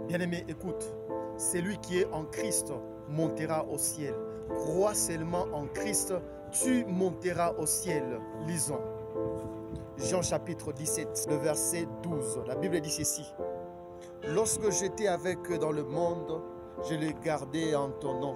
Bien-aimé, écoute, celui qui est en Christ montera au ciel. Crois seulement en Christ, tu monteras au ciel. Lisons. Jean chapitre 17, le verset 12. La Bible dit ceci. Lorsque j'étais avec eux dans le monde, je les gardais en ton nom.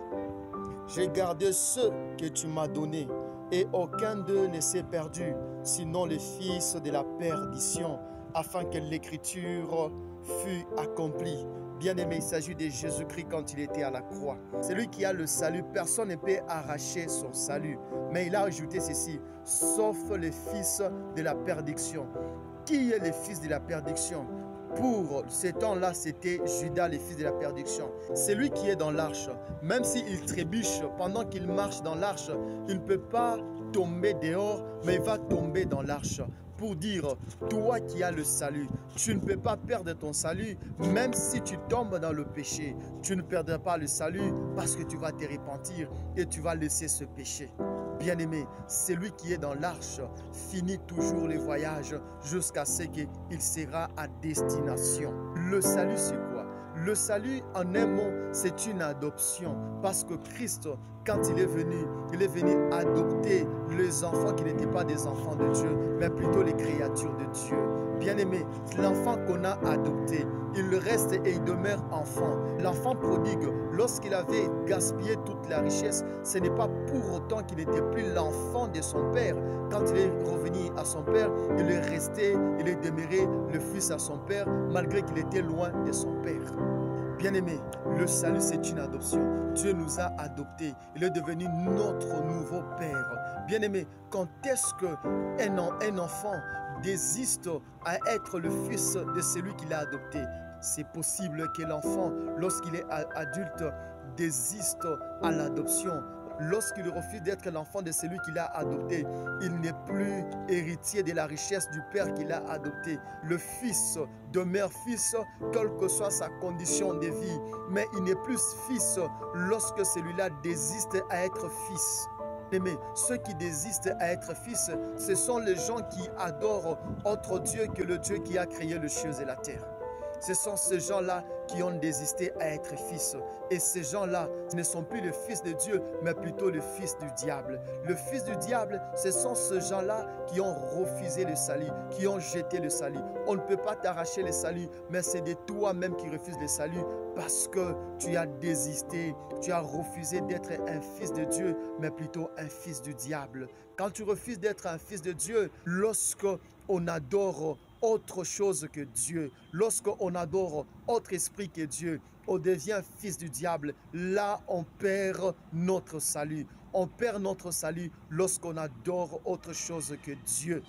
J'ai gardé ceux que tu m'as donnés, et aucun d'eux ne s'est perdu, sinon les fils de la perdition, afin que l'écriture fût accomplie. Bien-aimé, il s'agit de Jésus-Christ quand il était à la croix. C'est lui qui a le salut. Personne ne peut arracher son salut. Mais il a ajouté ceci, sauf les fils de la perdition. Qui est le fils de la perdiction? Pour ce temps-là, c'était Judas, le fils de la perdition. C'est lui qui est dans l'arche. Même s'il trébuche pendant qu'il marche dans l'arche, il ne peut pas tomber dehors, mais il va tomber dans l'arche. Pour dire, toi qui as le salut, tu ne peux pas perdre ton salut, même si tu tombes dans le péché. Tu ne perdras pas le salut parce que tu vas te repentir et tu vas laisser ce péché. Bien-aimé, celui qui est dans l'arche finit toujours les voyages jusqu'à ce qu'il sera à destination. Le salut, c'est quoi? Le salut, en un mot, c'est une adoption. Parce que Christ, quand il est venu adopter les enfants qui n'étaient pas des enfants de Dieu, mais plutôt les créatures de Dieu. Bien-aimé, l'enfant qu'on a adopté, il reste et il demeure enfant. L'enfant prodigue, lorsqu'il avait gaspillé toute la richesse, ce n'est pas pour autant qu'il n'était plus l'enfant de son père. Quand il est revenu à son père, il est resté, il est demeuré le fils à son père, malgré qu'il était loin de son père. Bien-aimé, le salut c'est une adoption. Dieu nous a adoptés. Il est devenu notre nouveau père. Bien-aimé, quand est-ce qu'un enfant désiste à être le fils de celui qu'il a adopté? C'est possible que l'enfant, lorsqu'il est adulte, désiste à l'adoption. Lorsqu'il refuse d'être l'enfant de celui qu'il a adopté, il n'est plus héritier de la richesse du père qu'il a adopté. Le fils demeure fils, quelle que soit sa condition de vie. Mais il n'est plus fils lorsque celui-là désiste à être fils. Mais ceux qui désistent à être fils, ce sont les gens qui adorent autre Dieu que le Dieu qui a créé les cieux et la terre. Ce sont ces gens-là qui ont désisté à être fils. Et ces gens-là ne sont plus les fils de Dieu, mais plutôt les fils du diable. Le fils du diable, ce sont ces gens-là qui ont refusé le salut, qui ont jeté le salut. On ne peut pas t'arracher le salut, mais c'est de toi-même qui refuses le salut parce que tu as désisté, tu as refusé d'être un fils de Dieu, mais plutôt un fils du diable. Quand tu refuses d'être un fils de Dieu, lorsque on adore autre chose que Dieu, lorsqu'on adore autre esprit que Dieu, on devient fils du diable. Là, on perd notre salut. On perd notre salut lorsqu'on adore autre chose que Dieu.